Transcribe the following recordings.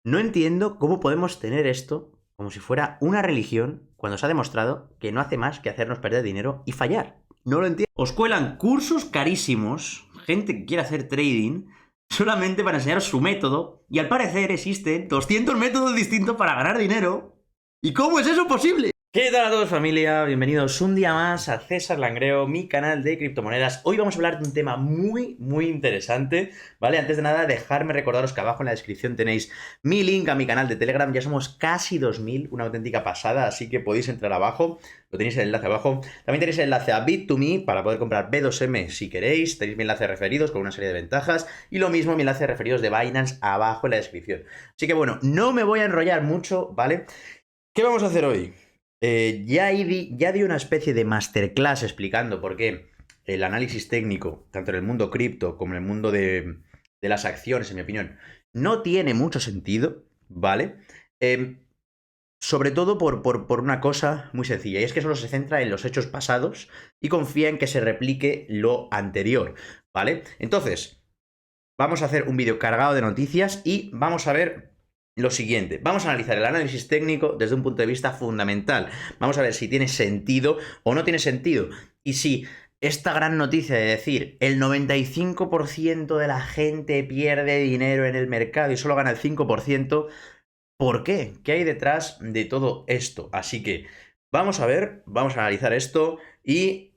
No entiendo cómo podemos tener esto como si fuera una religión cuando se ha demostrado que no hace más que hacernos perder dinero y fallar. No lo entiendo. Os cuelan cursos carísimos, gente que quiere hacer trading, solamente para enseñar su método, y al parecer existen 200 métodos distintos para ganar dinero. ¿Y cómo es eso posible? ¿Qué tal a todos, familia? Bienvenidos un día más a César Langreo, mi canal de criptomonedas. Hoy vamos a hablar de un tema muy interesante, ¿vale? Antes de nada, dejarme recordaros que abajo en la descripción tenéis mi link a mi canal de Telegram. Ya somos casi 2000, una auténtica pasada, así que podéis entrar abajo. Lo tenéis el enlace abajo. También tenéis el enlace a Bit2Me para poder comprar B2M si queréis. Tenéis mi enlace de referidos con una serie de ventajas. Y lo mismo mi enlace de referidos de Binance abajo en la descripción. Así que bueno, no me voy a enrollar mucho, ¿vale? ¿Qué vamos a hacer hoy? Ya di una especie de masterclass explicando por qué el análisis técnico, tanto en el mundo cripto como en el mundo de las acciones, en mi opinión, no tiene mucho sentido, ¿vale? Sobre todo por una cosa muy sencilla, y es que solo se centra en los hechos pasados y confía en que se replique lo anterior, ¿vale? Entonces, vamos a hacer un vídeo cargado de noticias y vamos a ver lo siguiente. Vamos a analizar el análisis técnico desde un punto de vista fundamental. Vamos a ver si tiene sentido o no tiene sentido. Y si esta gran noticia de decir el 95% de la gente pierde dinero en el mercado y solo gana el 5%, ¿por qué? ¿Qué hay detrás de todo esto? Así que vamos a ver, vamos a analizar esto y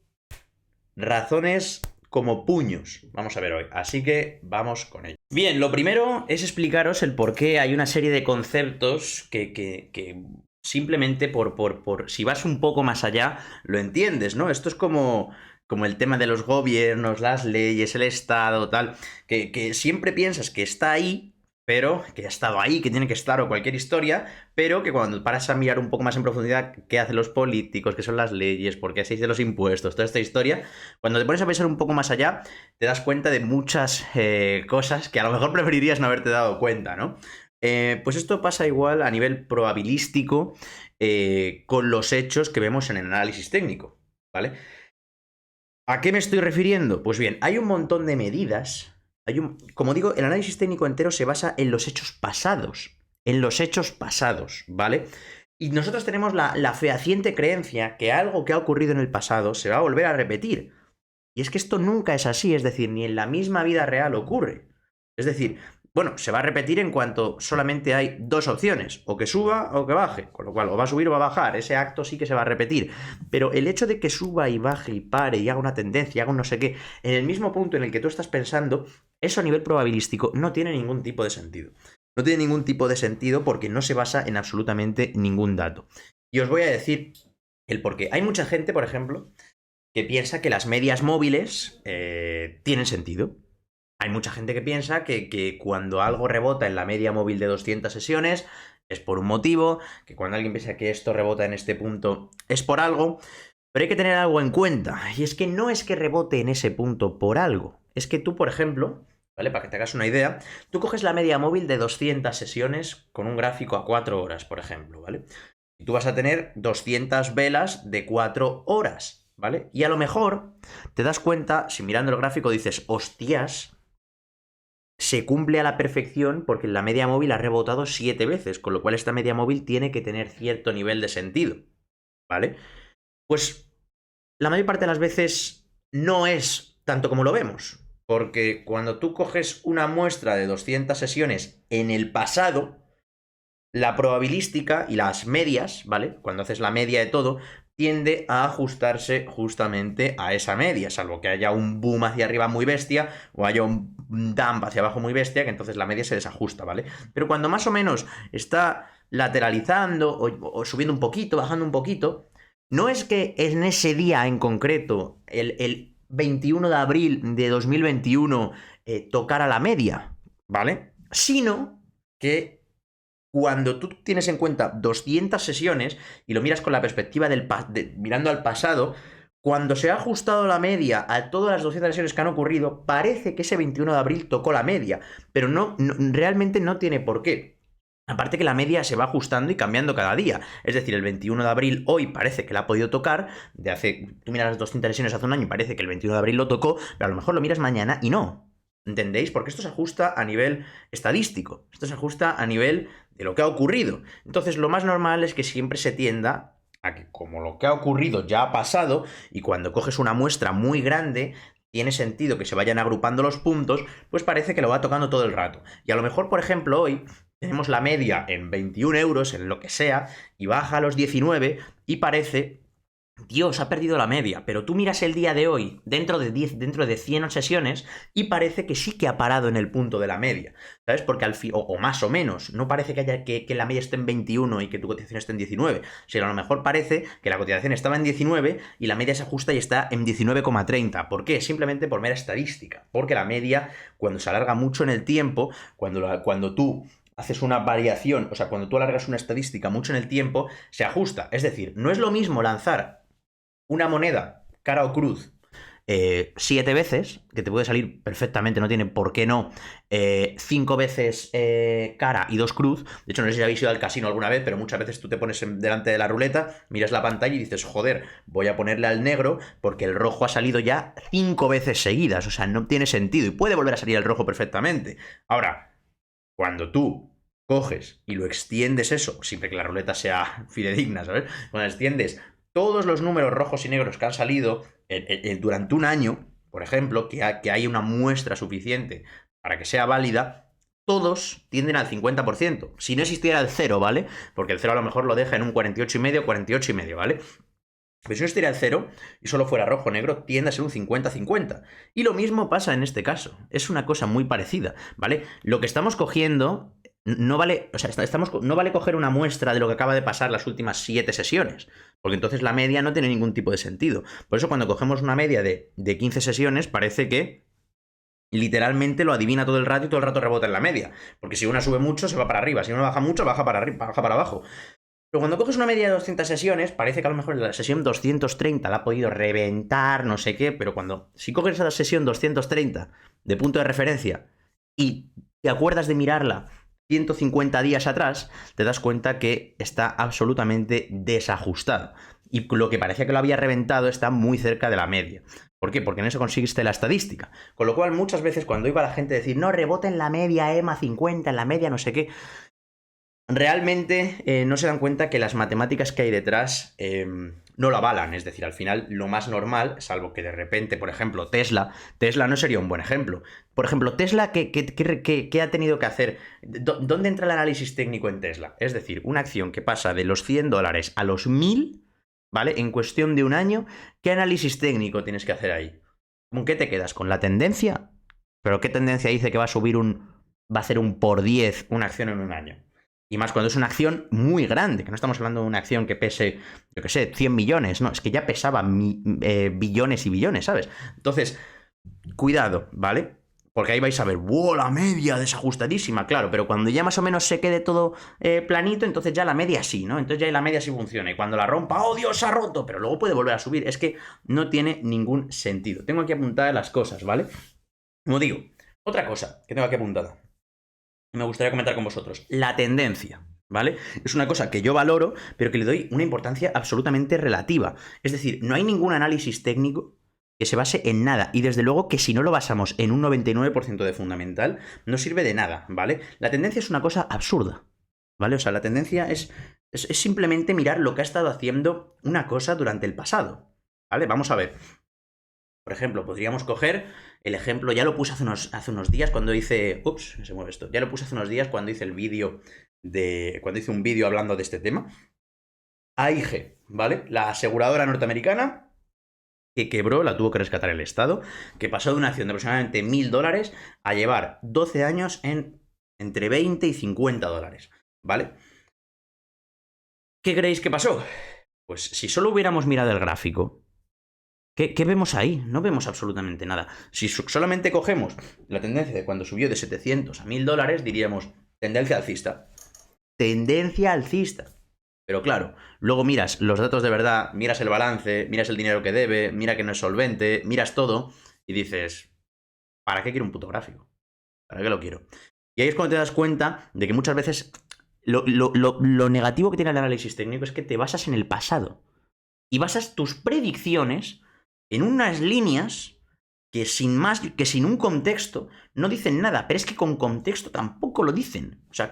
razones como puños. Vamos a ver hoy. Así que vamos con ello. Bien, lo primero es explicaros el por qué hay una serie de conceptos que simplemente por si vas un poco más allá, lo entiendes, ¿no? Esto es como el tema de los gobiernos, las leyes, el Estado, tal, que siempre piensas que está ahí, pero que ha estado ahí, que tiene que estar, o cualquier historia, pero que cuando paras a mirar un poco más en profundidad qué hacen los políticos, qué son las leyes, por qué se dice los impuestos, toda esta historia, cuando te pones a pensar un poco más allá, te das cuenta de muchas cosas que a lo mejor preferirías no haberte dado cuenta, ¿no? Pues esto pasa igual a nivel probabilístico con los hechos que vemos en el análisis técnico, ¿vale? ¿A qué me estoy refiriendo? Pues bien, hay un montón de medidas. Como digo, el análisis técnico entero se basa en los hechos pasados. En los hechos pasados, ¿vale? Y nosotros tenemos la fehaciente creencia que algo que ha ocurrido en el pasado se va a volver a repetir. Y es que esto nunca es así, es decir, ni en la misma vida real ocurre. Es decir, bueno, se va a repetir en cuanto solamente hay dos opciones, o que suba o que baje, con lo cual o va a subir o va a bajar, ese acto sí que se va a repetir. Pero el hecho de que suba y baje y pare y haga una tendencia y haga un no sé qué, en el mismo punto en el que tú estás pensando, eso a nivel probabilístico no tiene ningún tipo de sentido. No tiene ningún tipo de sentido porque no se basa en absolutamente ningún dato. Y os voy a decir el por qué. Hay mucha gente, por ejemplo, que piensa que las medias móviles tienen sentido. Hay mucha gente que piensa que cuando algo rebota en la media móvil de 200 sesiones es por un motivo, que cuando alguien piensa que esto rebota en este punto es por algo, pero hay que tener algo en cuenta, y es que no es que rebote en ese punto por algo, es que tú, por ejemplo, ¿vale? Para que te hagas una idea, tú coges la media móvil de 200 sesiones con un gráfico a 4 horas, por ejemplo, ¿vale? Y tú vas a tener 200 velas de 4 horas, ¿vale? Y a lo mejor te das cuenta, si mirando el gráfico dices, hostias, se cumple a la perfección porque la media móvil ha rebotado 7 veces, con lo cual esta media móvil tiene que tener cierto nivel de sentido, ¿vale? Pues la mayor parte de las veces no es tanto como lo vemos, porque cuando tú coges una muestra de 200 sesiones en el pasado, la probabilística y las medias, ¿vale? Cuando haces la media de todo, tiende a ajustarse justamente a esa media, salvo que haya un boom hacia arriba muy bestia o haya un dump hacia abajo muy bestia, que entonces la media se desajusta, ¿vale? Pero cuando más o menos está lateralizando o subiendo un poquito, bajando un poquito, no es que en ese día en concreto, el 21 de abril de 2021, tocara la media, ¿vale? Sino que cuando tú tienes en cuenta 200 sesiones y lo miras con la perspectiva mirando al pasado, cuando se ha ajustado la media a todas las 200 sesiones que han ocurrido, parece que ese 21 de abril tocó la media, pero realmente no tiene por qué. Aparte que la media se va ajustando y cambiando cada día. Es decir, el 21 de abril hoy parece que la ha podido tocar. Tú miras las 200 sesiones hace un año y parece que el 21 de abril lo tocó, pero a lo mejor lo miras mañana y no. ¿Entendéis? Porque esto se ajusta a nivel estadístico, esto se ajusta a nivel de lo que ha ocurrido. Entonces, lo más normal es que siempre se tienda a que, como lo que ha ocurrido ya ha pasado, y cuando coges una muestra muy grande, tiene sentido que se vayan agrupando los puntos, pues parece que lo va tocando todo el rato. Y a lo mejor, por ejemplo, hoy tenemos la media en 21 euros, en lo que sea, y baja a los 19, y parece... Dios, ha perdido la media, pero tú miras el día de hoy, dentro de 100 sesiones, y parece que sí que ha parado en el punto de la media, ¿sabes? Porque al fin, o más o menos, no parece que la media esté en 21 y que tu cotización esté en 19, sino a lo mejor parece que la cotización estaba en 19 y la media se ajusta y está en 19,30. ¿Por qué? Simplemente por mera estadística, porque la media, cuando se alarga mucho en el tiempo, cuando tú haces una variación, o sea, cuando tú alargas una estadística mucho en el tiempo, se ajusta. Es decir, no es lo mismo lanzar una moneda, cara o cruz, 7 veces, que te puede salir perfectamente, no tiene por qué no, 5 veces cara y 2 cruz. De hecho, no sé si habéis ido al casino alguna vez, pero muchas veces tú te pones delante de la ruleta, miras la pantalla y dices, joder, voy a ponerle al negro porque el rojo ha salido ya 5 veces seguidas. O sea, no tiene sentido y puede volver a salir el rojo perfectamente. Ahora, cuando tú coges y lo extiendes eso, siempre que la ruleta sea fidedigna, ¿sabes? Cuando extiendes todos los números rojos y negros que han salido durante un año, por ejemplo, que hay una muestra suficiente para que sea válida, todos tienden al 50%. Si no existiera el cero, ¿vale? Porque el cero a lo mejor lo deja en un 48,5, 48,5, ¿vale? Pero si no existiera el cero y solo fuera rojo o negro, tiende a ser un 50-50. Y lo mismo pasa en este caso. Es una cosa muy parecida, ¿vale? Lo que estamos cogiendo no vale, o sea, no vale coger una muestra de lo que acaba de pasar las últimas 7 sesiones, porque entonces la media no tiene ningún tipo de sentido. Por eso cuando cogemos una media de 15 sesiones, parece que literalmente lo adivina todo el rato y todo el rato rebota en la media. Porque si una sube mucho, se va para arriba. Si una baja mucho, baja para arriba, baja para abajo. Pero cuando coges una media de 200 sesiones, parece que a lo mejor en la sesión 230 la ha podido reventar, no sé qué, pero si coges esa sesión 230 de punto de referencia y te acuerdas de mirarla 150 días atrás, te das cuenta que está absolutamente desajustado. Y lo que parecía que lo había reventado está muy cerca de la media. ¿Por qué? Porque en eso consiguiste la estadística. Con lo cual, muchas veces cuando iba la gente a decir, no, rebota en la media, EMA 50, en la media, no sé qué, realmente no se dan cuenta que las matemáticas que hay detrás no lo avalan. Es decir, al final lo más normal, salvo que de repente, por ejemplo, Tesla no sería un buen ejemplo. Por ejemplo, Tesla, ¿qué ha tenido que hacer? ¿Dónde entra el análisis técnico en Tesla? Es decir, una acción que pasa de los $100 a los 1.000, ¿vale? En cuestión de un año, ¿qué análisis técnico tienes que hacer ahí? ¿Con qué te quedas? ¿Con la tendencia? ¿Pero qué tendencia dice que va a hacer un por 10 una acción en un año? Y más cuando es una acción muy grande, que no estamos hablando de una acción que pese, yo qué sé, 100 millones, no, es que ya pesaba billones y billones, ¿sabes? Entonces, cuidado, ¿vale? Porque ahí vais a ver, ¡wow! La media desajustadísima, claro, pero cuando ya más o menos se quede todo planito, entonces ya la media sí, ¿no? Entonces ya la media sí funciona. Y cuando la rompa, ¡oh Dios, se ha roto! Pero luego puede volver a subir. Es que no tiene ningún sentido. Tengo aquí apuntadas las cosas, ¿vale? Como digo, otra cosa que tengo aquí apuntada. Me gustaría comentar con vosotros. La tendencia, ¿vale? Es una cosa que yo valoro, pero que le doy una importancia absolutamente relativa. Es decir, no hay ningún análisis técnico que se base en nada. Y desde luego que si no lo basamos en un 99% de fundamental, no sirve de nada, ¿vale? La tendencia es una cosa absurda, ¿vale? O sea, la tendencia es simplemente mirar lo que ha estado haciendo una cosa durante el pasado, ¿vale? Vamos a ver. Por ejemplo, podríamos coger el ejemplo, ya lo puse hace unos días cuando hice... Ups, se mueve esto. Ya lo puse hace unos días cuando hice cuando hice un vídeo hablando de este tema. AIG, ¿vale? La aseguradora norteamericana que quebró, la tuvo que rescatar el Estado, que pasó de una acción de aproximadamente $1.000 a llevar 12 años en entre 20 y 50 dólares, ¿vale? ¿Qué creéis que pasó? Pues si solo hubiéramos mirado el gráfico, ¿qué vemos ahí? No vemos absolutamente nada. Si solamente cogemos la tendencia de cuando subió de 700 a $1.000, diríamos tendencia alcista. Tendencia alcista. Pero claro, luego miras los datos de verdad, miras el balance, miras el dinero que debe, mira que no es solvente, miras todo y dices, ¿para qué quiero un puto gráfico? ¿Para qué lo quiero? Y ahí es cuando te das cuenta de que muchas veces lo negativo que tiene el análisis técnico es que te basas en el pasado y basas tus predicciones en unas líneas que sin más, que sin un contexto no dicen nada, pero es que con contexto tampoco lo dicen. O sea,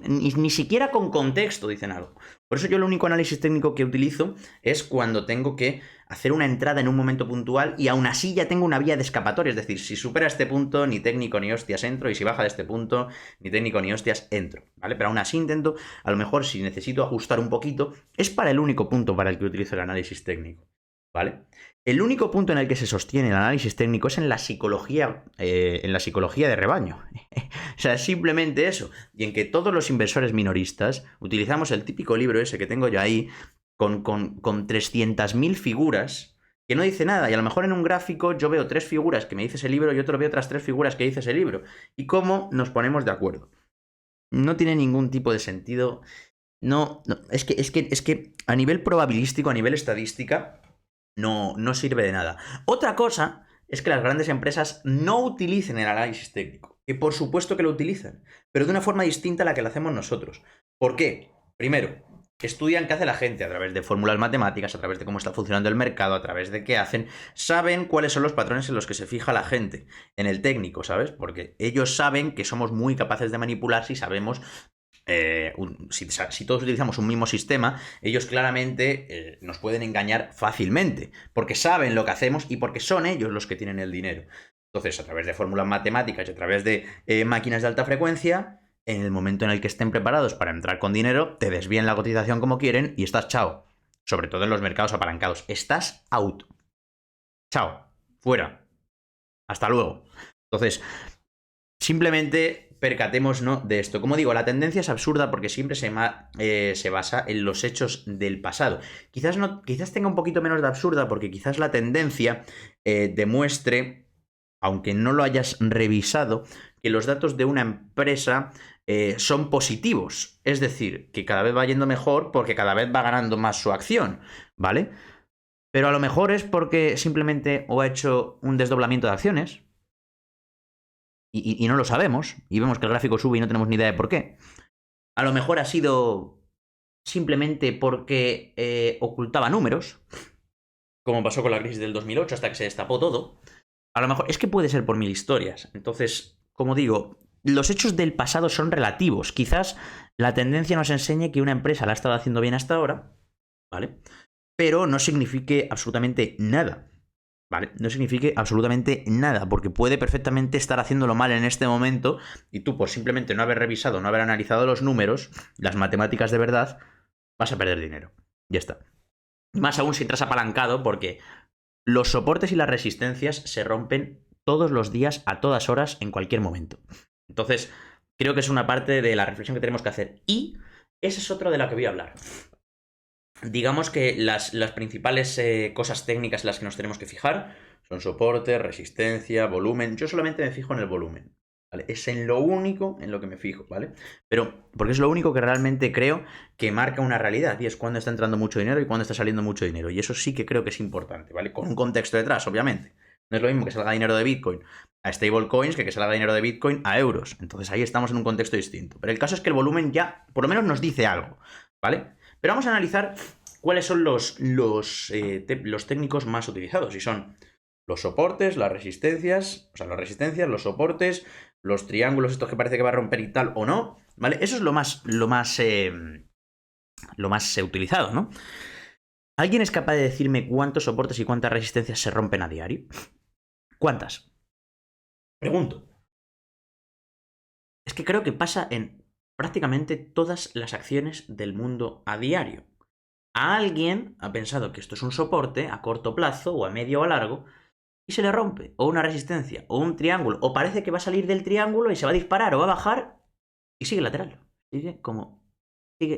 ni siquiera con contexto dicen algo. Por eso yo el único análisis técnico que utilizo es cuando tengo que hacer una entrada en un momento puntual y aún así ya tengo una vía de escapatoria. Es decir, si supera este punto, ni técnico ni hostias entro, y si baja de este punto, ni técnico ni hostias entro, ¿vale? Pero aún así intento, a lo mejor si necesito ajustar un poquito, es para el único punto para el que utilizo el análisis técnico, ¿vale? El único punto en el que se sostiene el análisis técnico es en la psicología de rebaño. O sea, es simplemente eso. Y en que todos los inversores minoristas utilizamos el típico libro ese que tengo yo ahí con 300.000 figuras que no dice nada. Y a lo mejor en un gráfico yo veo 3 figuras que me dice ese libro y otro veo otras 3 figuras que dice ese libro. ¿Y cómo nos ponemos de acuerdo? No tiene ningún tipo de sentido. No, es que a nivel probabilístico, a nivel estadística, no sirve de nada. Otra cosa es que las grandes empresas no utilicen el análisis técnico, que por supuesto que lo utilizan, pero de una forma distinta a la que lo hacemos nosotros. ¿Por qué? Primero, estudian qué hace la gente a través de fórmulas matemáticas, a través de cómo está funcionando el mercado, a través de qué hacen, saben cuáles son los patrones en los que se fija la gente en el técnico, ¿sabes? Porque ellos saben que somos muy capaces de manipular si sabemos si todos utilizamos un mismo sistema, ellos claramente nos pueden engañar fácilmente, porque saben lo que hacemos y porque son ellos los que tienen el dinero. Entonces, a través de fórmulas matemáticas y a través de máquinas de alta frecuencia, en el momento en el que estén preparados para entrar con dinero, te desvían la cotización como quieren y estás chao. Sobre todo en los mercados apalancados. Estás out. Chao. Fuera. Hasta luego. Entonces, simplemente percatémonos de esto. Como digo, la tendencia es absurda porque siempre se basa en los hechos del pasado. Quizás tenga un poquito menos de absurda porque quizás la tendencia demuestre, aunque no lo hayas revisado, que los datos de una empresa son positivos. Es decir, que cada vez va yendo mejor porque cada vez va ganando más su acción, ¿vale? Pero a lo mejor es porque simplemente o ha hecho un desdoblamiento de acciones, y no lo sabemos, y vemos que el gráfico sube y no tenemos ni idea de por qué. A lo mejor ha sido simplemente porque ocultaba números, como pasó con la crisis del 2008 hasta que se destapó todo. A lo mejor es que puede ser por 1000 historias. Entonces, como digo, los hechos del pasado son relativos. Quizás la tendencia nos enseñe que una empresa la ha estado haciendo bien hasta ahora, ¿vale? Pero no signifique absolutamente nada. ¿Vale? No signifique absolutamente nada, porque puede perfectamente estar haciéndolo mal en este momento y tú, por simplemente no haber revisado, no haber analizado los números, las matemáticas de verdad, vas a perder dinero. Ya está. Más aún si entras apalancado, porque los soportes y las resistencias se rompen todos los días, a todas horas, en cualquier momento. Entonces, creo que es una parte de la reflexión que tenemos que hacer. Y esa es otra de la que voy a hablar. Digamos que las principales cosas técnicas en las que nos tenemos que fijar son soporte, resistencia, volumen. Yo solamente me fijo en el volumen, ¿vale? Es en lo único en lo que me fijo, ¿vale? Pero porque es lo único que realmente creo que marca una realidad, y es cuando está entrando mucho dinero y cuando está saliendo mucho dinero. Y eso sí que creo que es importante, ¿vale? Con un contexto detrás, obviamente. No es lo mismo que salga dinero de Bitcoin a stablecoins que salga dinero de Bitcoin a euros. Entonces ahí estamos en un contexto distinto. Pero el caso es que el volumen ya, por lo menos, nos dice algo, ¿vale? Pero vamos a analizar cuáles son los técnicos más utilizados. Y son los soportes, las resistencias, los soportes, los triángulos estos que parece que va a romper y tal o no, ¿vale? Eso es lo más utilizado, ¿no? ¿Alguien es capaz de decirme cuántos soportes y cuántas resistencias se rompen a diario? ¿Cuántas? Pregunto. Es que creo que pasa en prácticamente todas las acciones del mundo a diario. Alguien ha pensado que esto es un soporte a corto plazo o a medio o a largo y se le rompe, o una resistencia, o un triángulo, o parece que va a salir del triángulo y se va a disparar o va a bajar y sigue lateral.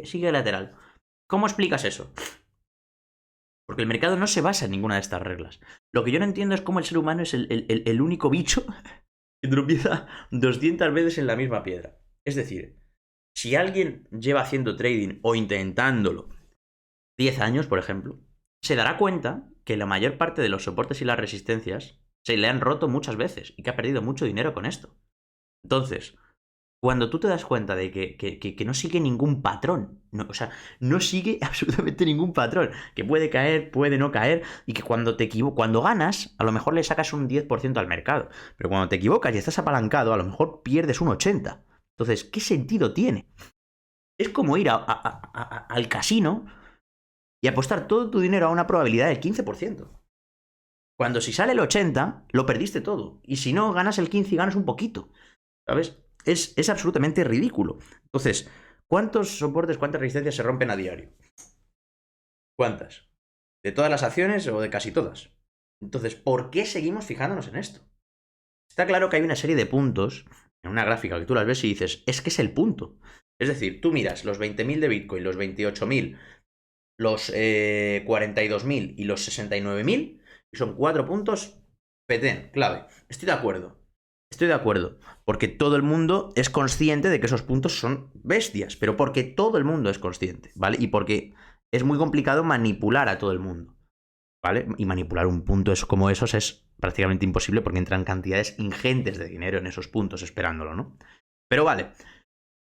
Sigue lateral. ¿Cómo explicas eso? Porque el mercado no se basa en ninguna de estas reglas. Lo que yo no entiendo es cómo el ser humano es el único bicho que tropieza 200 veces en la misma piedra. Es decir, si alguien lleva haciendo trading o intentándolo 10 años, por ejemplo, se dará cuenta que la mayor parte de los soportes y las resistencias se le han roto muchas veces y que ha perdido mucho dinero con esto. Entonces, cuando tú te das cuenta de que no sigue ningún patrón, No, o sea, no sigue absolutamente ningún patrón. Que puede caer, puede no caer, y que cuando te equivocas, cuando ganas, a lo mejor le sacas un 10% al mercado. Pero cuando te equivocas y estás apalancado, a lo mejor pierdes un 80%. Entonces, ¿qué sentido tiene? Es como ir al casino y apostar todo tu dinero a una probabilidad del 15%. Cuando si sale el 80, lo perdiste todo. Y si no, ganas el 15 y ganas un poquito. ¿Sabes? Es absolutamente ridículo. Entonces, ¿cuántos soportes, cuántas resistencias se rompen a diario? ¿Cuántas? ¿De todas las acciones o de casi todas? Entonces, ¿por qué seguimos fijándonos en esto? Está claro que hay una serie de puntos en una gráfica que tú las ves y dices, es que es el punto. Es decir, tú miras los 20.000 de Bitcoin, los 28.000, los 42.000 y los 69.000, y son 4 puntos petén, clave. Estoy de acuerdo. Estoy de acuerdo. Porque todo el mundo es consciente de que esos puntos son bestias. Pero porque todo el mundo es consciente, ¿vale? Y porque es muy complicado manipular a todo el mundo, ¿vale? Y manipular un punto como esos es prácticamente imposible porque entran cantidades ingentes de dinero en esos puntos esperándolo, ¿no? Pero vale.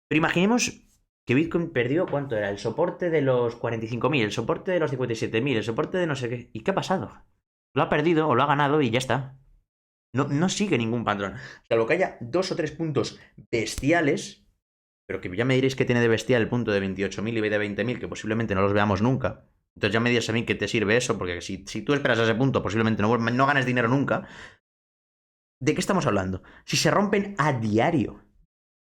Pero imaginemos que Bitcoin perdió, ¿cuánto era? El soporte de los 45.000, el soporte de los 57.000, el soporte de no sé qué. ¿Y qué ha pasado? Lo ha perdido o lo ha ganado y ya está. No sigue ningún patrón. Salvo que haya 2 o 3 puntos bestiales, pero que ya me diréis que tiene de bestial el punto de 28.000 y de 20.000, que posiblemente no los veamos nunca. Entonces ya me dirás a mí que te sirve eso, porque si tú esperas a ese punto, posiblemente no ganes dinero nunca. ¿De qué estamos hablando? Si se rompen a diario.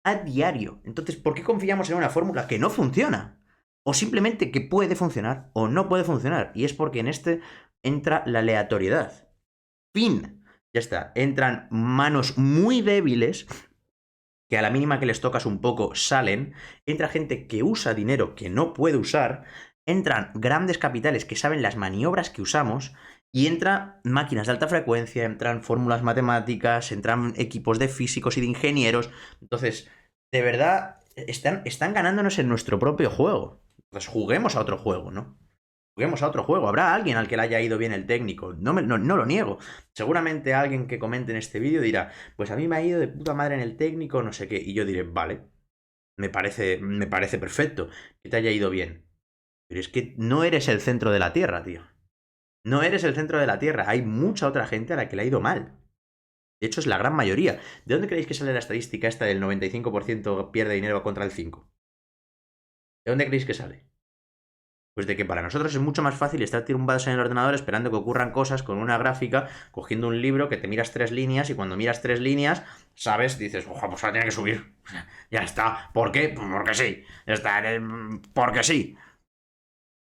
A diario. Entonces, ¿por qué confiamos en una fórmula que no funciona? O simplemente que puede funcionar o no puede funcionar. Y es porque en este entra la aleatoriedad. Fin. Ya está. Entran manos muy débiles que a la mínima que les tocas un poco salen. Entra gente que usa dinero que no puede usar. Entran grandes capitales que saben las maniobras que usamos. Y entran máquinas de alta frecuencia, entran fórmulas matemáticas, entran equipos de físicos y de ingenieros. Entonces, de verdad, están ganándonos en nuestro propio juego. Entonces, juguemos a otro juego, ¿no? Juguemos a otro juego. Habrá alguien al que le haya ido bien el técnico. No lo niego. Seguramente alguien que comente en este vídeo dirá, pues a mí me ha ido de puta madre en el técnico, no sé qué. Y yo diré, vale, me parece perfecto que te haya ido bien. Pero es que no eres el centro de la Tierra, tío. No eres el centro de la Tierra. Hay mucha otra gente a la que le ha ido mal. De hecho, es la gran mayoría. ¿De dónde creéis que sale la estadística esta del 95% pierde dinero contra el 5%? ¿De dónde creéis que sale? Pues de que para nosotros es mucho más fácil estar tumbados en el ordenador esperando que ocurran cosas con una gráfica, cogiendo un libro que te miras 3 líneas y cuando miras 3 líneas, sabes, dices, ojo, pues ahora tiene que subir. Ya está. ¿Por qué? Pues porque sí. Ya está. Porque sí.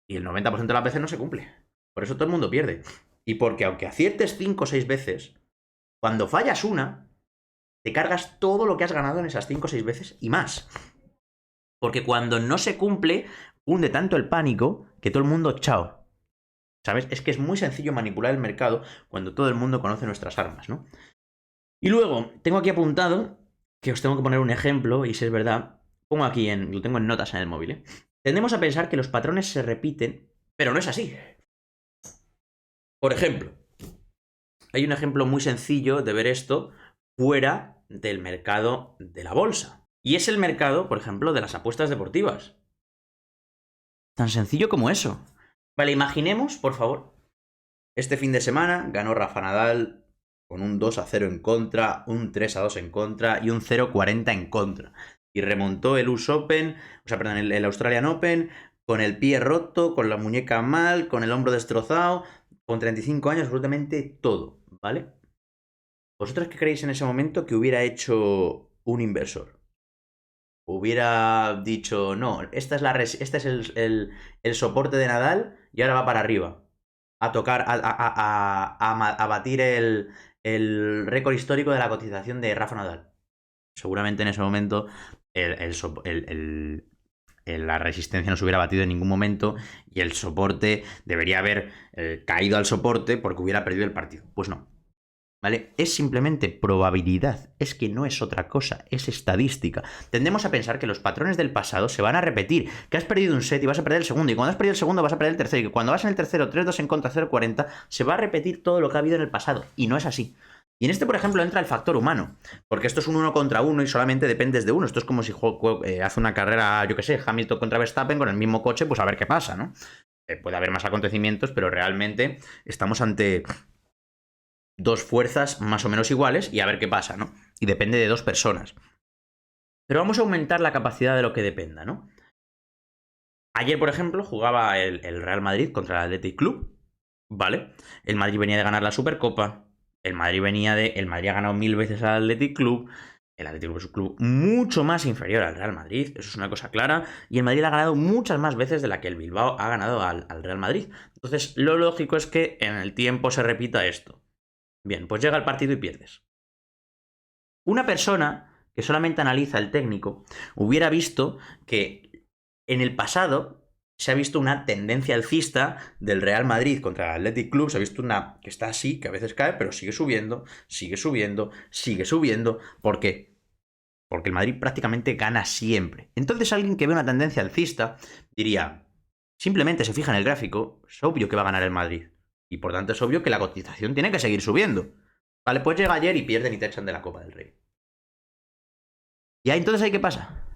Y el 90% de las veces no se cumple. Por eso todo el mundo pierde. Y porque aunque aciertes 5 o 6 veces, cuando fallas una, te cargas todo lo que has ganado en esas 5 o 6 veces y más. Porque cuando no se cumple, hunde tanto el pánico que todo el mundo, chao. ¿Sabes? Es que es muy sencillo manipular el mercado cuando todo el mundo conoce nuestras armas, ¿no? Y luego, tengo aquí apuntado, que os tengo que poner un ejemplo, y si es verdad, pongo aquí, lo tengo en notas en el móvil, ¿eh? Tendemos a pensar que los patrones se repiten, pero no es así. Por ejemplo, hay un ejemplo muy sencillo de ver esto fuera del mercado de la bolsa. Y es el mercado, por ejemplo, de las apuestas deportivas. Tan sencillo como eso. Vale, imaginemos, por favor, este fin de semana ganó Rafa Nadal con un 2-0 en contra, un 3-2 en contra y un 0-40 en contra. Y remontó el US Open, o sea, perdón, el Australian Open, con el pie roto, con la muñeca mal, con el hombro destrozado, con 35 años, absolutamente todo, ¿vale? ¿Vosotros qué creéis en ese momento que hubiera hecho un inversor? Hubiera dicho, no, este es el soporte de Nadal y ahora va para arriba. A tocar, a batir el récord histórico de la cotización de Rafa Nadal. Seguramente en ese momento la resistencia no se hubiera batido en ningún momento y el soporte debería haber caído al soporte porque hubiera perdido el partido. Pues no. ¿Vale? Es simplemente probabilidad, es que no es otra cosa, es estadística. Tendemos a pensar que los patrones del pasado se van a repetir, que has perdido un set y vas a perder el segundo, y cuando has perdido el segundo vas a perder el tercero, y que cuando vas en el tercero 3-2 en contra 0-40, se va a repetir todo lo que ha habido en el pasado, y no es así. Y en este, por ejemplo, entra el factor humano, porque esto es un 1 contra 1 y solamente dependes de uno. Esto es como si hace una carrera, yo qué sé, Hamilton contra Verstappen con el mismo coche, pues a ver qué pasa, ¿no? Puede haber más acontecimientos, pero realmente estamos ante dos fuerzas más o menos iguales y a ver qué pasa, ¿no? Y depende de dos personas. Pero vamos a aumentar la capacidad de lo que dependa, ¿no? Ayer, por ejemplo, jugaba el Real Madrid contra el Athletic Club, ¿vale? El Madrid venía de ganar la Supercopa, el Madrid ha ganado 1000 veces al Athletic Club, el Athletic Club es un club mucho más inferior al Real Madrid, eso es una cosa clara, y el Madrid ha ganado muchas más veces de la que el Bilbao ha ganado al Real Madrid. Entonces, lo lógico es que en el tiempo se repita esto. Bien, pues llega el partido y pierdes. Una persona que solamente analiza el técnico hubiera visto que en el pasado se ha visto una tendencia alcista del Real Madrid contra el Athletic Club, se ha visto una que está así, que a veces cae, pero sigue subiendo, sigue subiendo, sigue subiendo. ¿Por qué? Porque el Madrid prácticamente gana siempre. Entonces alguien que ve una tendencia alcista diría, simplemente se fija en el gráfico, es obvio que va a ganar el Madrid. Y por tanto es obvio que la cotización tiene que seguir subiendo. Vale, pues llega ayer y pierden y te echan de la Copa del Rey. ¿Y ahí entonces qué pasa?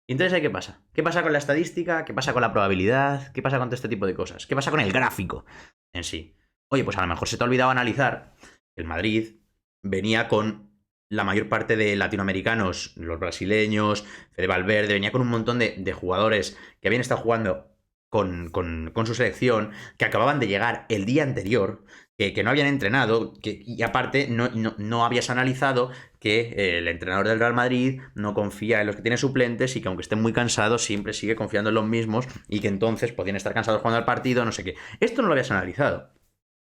¿Qué pasa? ¿Qué pasa con la estadística? ¿Qué pasa con la probabilidad? ¿Qué pasa con todo este tipo de cosas? ¿Qué pasa con el gráfico en sí? Oye, pues a lo mejor se te ha olvidado analizar que el Madrid venía con la mayor parte de latinoamericanos, los brasileños, Fede Valverde, venía con un montón de jugadores que habían estado jugando con su selección, que acababan de llegar el día anterior, que no habían entrenado, y aparte no habías analizado que el entrenador del Real Madrid no confía en los que tiene suplentes y que aunque estén muy cansados siempre sigue confiando en los mismos y que entonces podían estar cansados jugando al partido, no sé qué. Esto no lo habías analizado.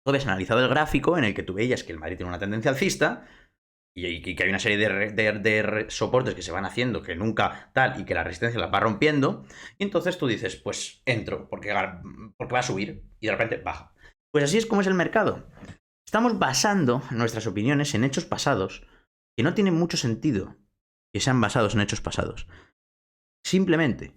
Tú habías analizado el gráfico en el que tú veías que el Madrid tiene una tendencia alcista y que hay una serie de soportes que se van haciendo que nunca tal y que la resistencia la va rompiendo, y entonces tú dices, pues entro porque va a subir y de repente baja. Pues así es como es el mercado. Estamos basando nuestras opiniones en hechos pasados que no tienen mucho sentido que sean basados en hechos pasados. Simplemente.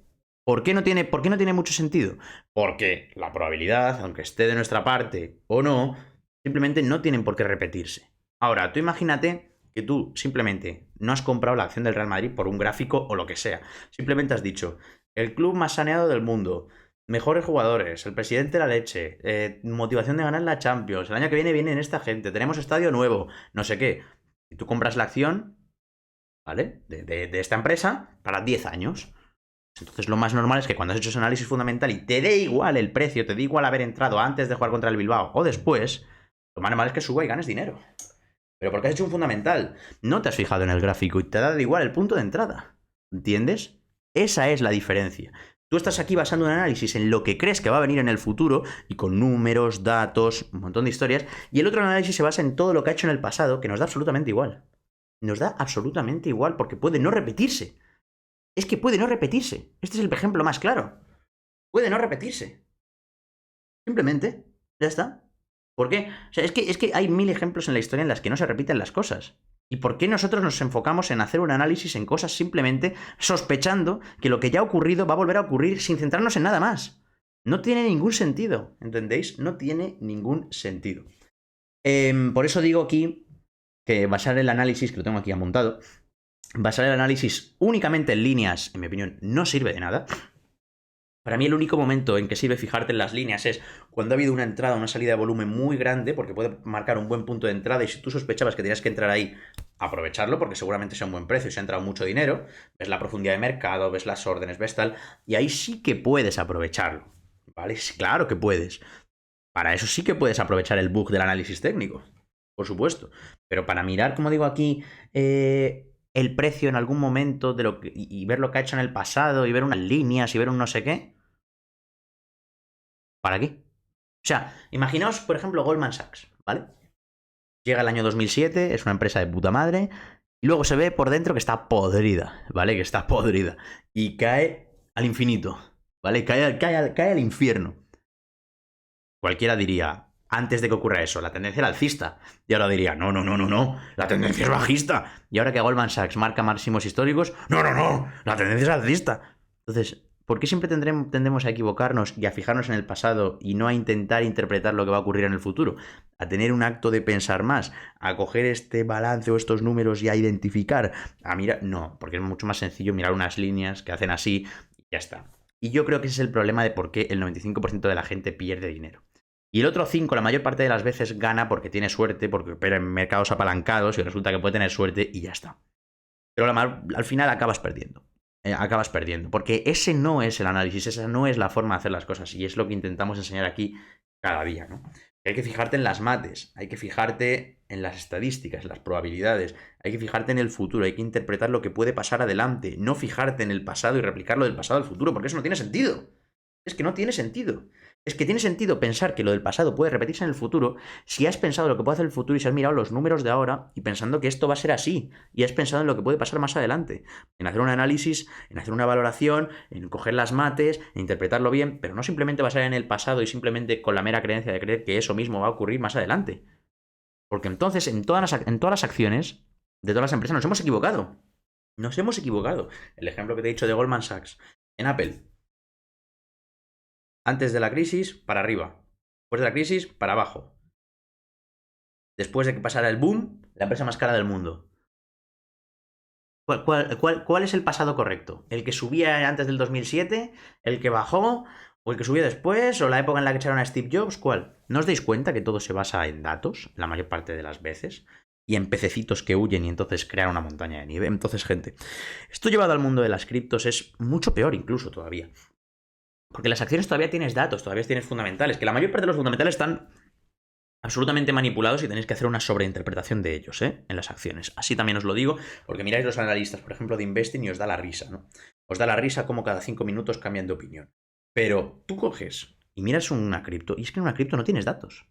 ¿Por qué no tiene mucho sentido? Porque la probabilidad, aunque esté de nuestra parte o no, simplemente no tienen por qué repetirse. Ahora, tú imagínate que tú simplemente no has comprado la acción del Real Madrid por un gráfico o lo que sea. Simplemente has dicho, el club más saneado del mundo, mejores jugadores, el presidente de la leche, motivación de ganar la Champions, el año que viene esta gente, tenemos estadio nuevo, no sé qué. Y tú compras la acción, ¿vale? De esta empresa para 10 años. Entonces lo más normal es que cuando has hecho ese análisis fundamental y te dé igual el precio, te dé igual haber entrado antes de jugar contra el Bilbao o después, lo más normal es que suba y ganes dinero. Pero porque has hecho un fundamental, no te has fijado en el gráfico y te ha dado igual el punto de entrada. ¿Entiendes? Esa es la diferencia. Tú estás aquí basando un análisis en lo que crees que va a venir en el futuro y con números, datos, un montón de historias, y el otro análisis se basa en todo lo que ha hecho en el pasado, que nos da absolutamente igual. Nos da absolutamente igual porque puede no repetirse. Es que puede no repetirse. Este es el ejemplo más claro. Puede no repetirse. Simplemente. Ya está. ¿Por qué? O sea, es que hay 1000 ejemplos en la historia en las que no se repiten las cosas. ¿Y por qué nosotros nos enfocamos en hacer un análisis en cosas simplemente sospechando que lo que ya ha ocurrido va a volver a ocurrir sin centrarnos en nada más? No tiene ningún sentido, ¿entendéis? No tiene ningún sentido. Por eso digo aquí que basar el análisis, que lo tengo aquí apuntado, basar el análisis únicamente en líneas, en mi opinión, no sirve de nada. Para mí el único momento en que sirve fijarte en las líneas es cuando ha habido una entrada o una salida de volumen muy grande, porque puede marcar un buen punto de entrada y si tú sospechabas que tenías que entrar ahí, aprovecharlo, porque seguramente sea un buen precio y se ha entrado mucho dinero, ves la profundidad de mercado, ves las órdenes, ves tal, y ahí sí que puedes aprovecharlo, ¿vale? Claro que puedes. Para eso sí que puedes aprovechar el bug del análisis técnico, por supuesto. Pero para mirar, como digo aquí, el precio en algún momento de lo que, y ver lo que ha hecho en el pasado y ver unas líneas y ver un no sé qué. ¿Para qué? O sea, imaginaos, por ejemplo, Goldman Sachs, ¿vale? Llega el año 2007, es una empresa de puta madre, y luego se ve por dentro que está podrida, ¿vale? Que está podrida. Y cae al infinito, ¿vale? Cae al infierno. Cualquiera diría, antes de que ocurra eso, la tendencia era alcista. Y ahora diría, no, la tendencia es bajista. Y ahora que Goldman Sachs marca máximos históricos, no, la tendencia es alcista. Entonces, ¿por qué siempre tendemos a equivocarnos y a fijarnos en el pasado y no a intentar interpretar lo que va a ocurrir en el futuro? a tener un acto de pensar más, a coger este balance o estos números y a identificar, a mirar, no, porque es mucho más sencillo mirar unas líneas que hacen así y ya está. Y yo creo que ese es el problema de por qué el 95% de la gente pierde dinero. Y el otro 5% la mayor parte de las veces gana porque tiene suerte, porque opera en mercados apalancados y resulta que puede tener suerte y ya está. Pero al final acabas perdiendo. Acabas perdiendo. Porque ese no es el análisis, esa no es la forma de hacer las cosas. Y es lo que intentamos enseñar aquí cada día, ¿no? Hay que fijarte en las mates, hay que fijarte en las estadísticas, en las probabilidades, hay que fijarte en el futuro, hay que interpretar lo que puede pasar adelante, no fijarte en el pasado y replicarlo del pasado al futuro, porque eso no tiene sentido. Es que no tiene sentido. Es que tiene sentido pensar que lo del pasado puede repetirse en el futuro si has pensado lo que puede hacer el futuro y si has mirado los números de ahora y pensando que esto va a ser así y has pensado en lo que puede pasar más adelante, en hacer un análisis, en hacer una valoración, en coger las mates, en interpretarlo bien, pero no simplemente basar en el pasado y simplemente con la mera creencia de creer que eso mismo va a ocurrir más adelante. Porque entonces en todas las acciones de todas las empresas nos hemos equivocado. Nos hemos equivocado. El ejemplo que te he dicho de Goldman Sachs en Apple. Antes de la crisis, para arriba. Después de la crisis, para abajo. Después de que pasara el boom, la empresa más cara del mundo. ¿Cuál es el pasado correcto? ¿El que subía antes del 2007? ¿El que bajó? ¿O el que subió después? ¿O la época en la que echaron a Steve Jobs? ¿Cuál? ¿No os dais cuenta que todo se basa en datos, la mayor parte de las veces? Y en pececitos que huyen y entonces crean una montaña de nieve. Entonces, gente, esto llevado al mundo de las criptos es mucho peor incluso todavía. Porque las acciones todavía tienes datos, todavía tienes fundamentales, que la mayor parte de los fundamentales están absolutamente manipulados y tenéis que hacer una sobreinterpretación de ellos, en las acciones. Así también os lo digo, porque miráis los analistas, por ejemplo, de Investing y os da la risa, ¿no? Os da la risa como cada 5 minutos cambian de opinión. Pero tú coges y miras una cripto, y es que en una cripto no tienes datos.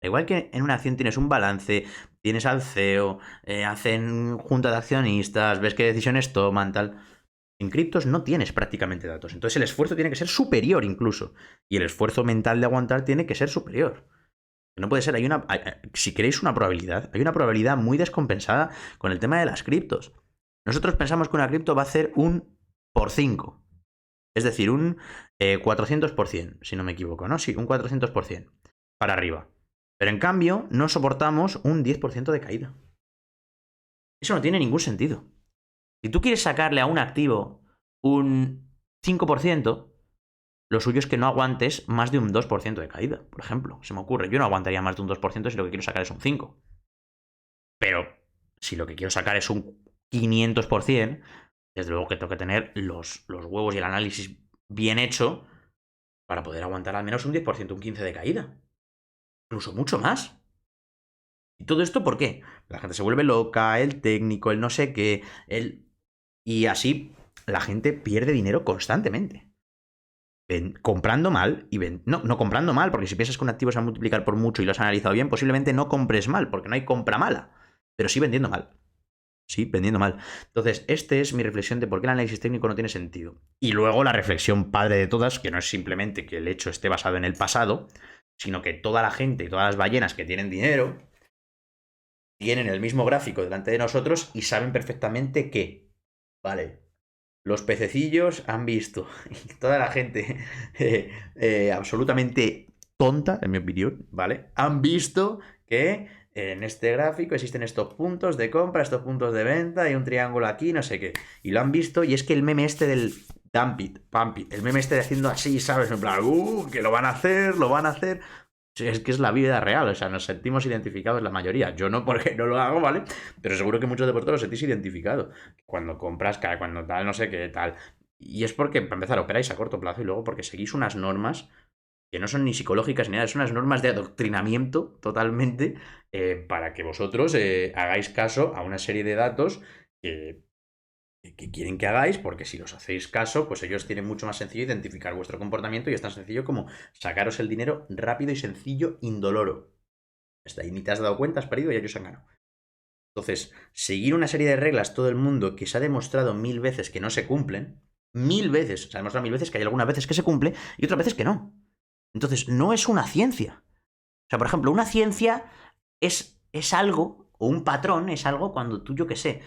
Igual que en una acción tienes un balance, tienes al CEO, hacen junta de accionistas, ves qué decisiones toman, tal. En criptos no tienes prácticamente datos. Entonces el esfuerzo tiene que ser superior incluso. Y el esfuerzo mental de aguantar tiene que ser superior. No puede ser, si queréis una probabilidad, hay una probabilidad muy descompensada con el tema de las criptos. Nosotros pensamos que una cripto va a hacer un por 5. Es decir, un 400%, si no me equivoco, ¿no? Sí, un 400% para arriba. Pero en cambio, no soportamos un 10% de caída. Eso no tiene ningún sentido. Si tú quieres sacarle a un activo un 5%, lo suyo es que no aguantes más de un 2% de caída, por ejemplo. Se me ocurre, yo no aguantaría más de un 2% si lo que quiero sacar es un 5%. Pero si lo que quiero sacar es un 500%, desde luego que tengo que tener los huevos y el análisis bien hecho para poder aguantar al menos un 10%, un 15% de caída. Incluso mucho más. ¿Y todo esto por qué? La gente se vuelve loca, el técnico, el no sé qué, y así la gente pierde dinero constantemente. Comprando mal y no comprando mal, porque si piensas que un activo se va a multiplicar por mucho y lo has analizado bien, posiblemente no compres mal, porque no hay compra mala, pero sí vendiendo mal. Sí, vendiendo mal. Entonces, esta es mi reflexión de por qué el análisis técnico no tiene sentido. Y luego la reflexión padre de todas, que no es simplemente que el hecho esté basado en el pasado, sino que toda la gente y todas las ballenas que tienen dinero tienen el mismo gráfico delante de nosotros y saben perfectamente que, vale, los pececillos han visto, y toda la gente absolutamente tonta, en mi opinión, ¿vale? Han visto que en este gráfico existen estos puntos de compra, estos puntos de venta y un triángulo aquí, no sé qué. Y lo han visto y es que el meme este del dump it, pump it, el meme este de haciendo así, ¿sabes? En plan, que lo van a hacer, lo van a hacer. Es que es la vida real, o sea, nos sentimos identificados la mayoría. Yo no, porque no lo hago, ¿vale? Pero seguro que muchos de vosotros lo sentís identificado. Cuando compras, cuando tal, no sé qué tal. Y es porque, para empezar, operáis a corto plazo y luego porque seguís unas normas que no son ni psicológicas ni nada, son unas normas de adoctrinamiento totalmente para que vosotros hagáis caso a una serie de datos que quieren que hagáis, porque si los hacéis caso, pues ellos tienen mucho más sencillo identificar vuestro comportamiento y es tan sencillo como sacaros el dinero rápido y sencillo, indoloro. Hasta ahí ni te has dado cuenta, has perdido y ellos han ganado. Entonces, seguir una serie de reglas todo el mundo que se ha demostrado 1000 veces que no se cumplen, 1000 veces, se ha demostrado 1000 veces que hay algunas veces que se cumple y otras veces que no. Entonces, no es una ciencia. O sea, por ejemplo, una ciencia es algo, o un patrón es algo cuando tú, yo qué sé,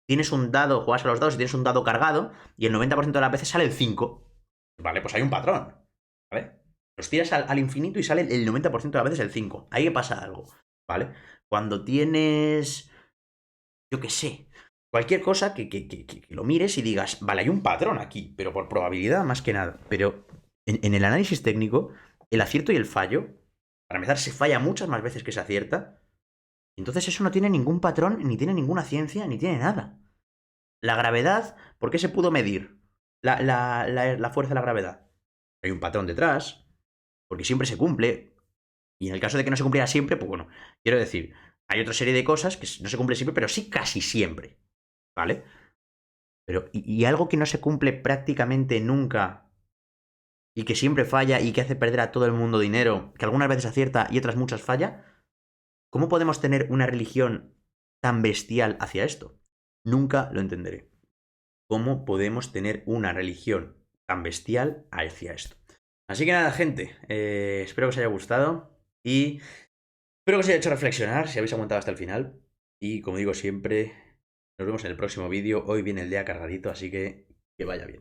tienes un dado, juegas a los dados y tienes un dado cargado y el 90% de las veces sale el 5. Vale, pues hay un patrón. ¿Vale? Los tiras al infinito y sale el 90% de las veces el 5. Ahí pasa algo, ¿vale? Cuando tienes, yo qué sé, cualquier cosa que lo mires y digas, vale, hay un patrón aquí, pero por probabilidad más que nada. Pero en el análisis técnico, el acierto y el fallo, para empezar, se falla muchas más veces que se acierta. Entonces eso no tiene ningún patrón, ni tiene ninguna ciencia, ni tiene nada. La gravedad, ¿por qué se pudo medir la fuerza de la gravedad? Hay un patrón detrás, porque siempre se cumple. Y en el caso de que no se cumpliera siempre, pues bueno, quiero decir, hay otra serie de cosas que no se cumple siempre, pero sí casi siempre. ¿Vale? Pero, y algo que no se cumple prácticamente nunca y que siempre falla y que hace perder a todo el mundo dinero, que algunas veces acierta y otras muchas falla, ¿cómo podemos tener una religión tan bestial hacia esto? Nunca lo entenderé. ¿Cómo podemos tener una religión tan bestial hacia esto? Así que nada, gente, espero que os haya gustado y espero que os haya hecho reflexionar si habéis aguantado hasta el final. Y como digo siempre, nos vemos en el próximo vídeo. Hoy viene el día cargadito, así que vaya bien.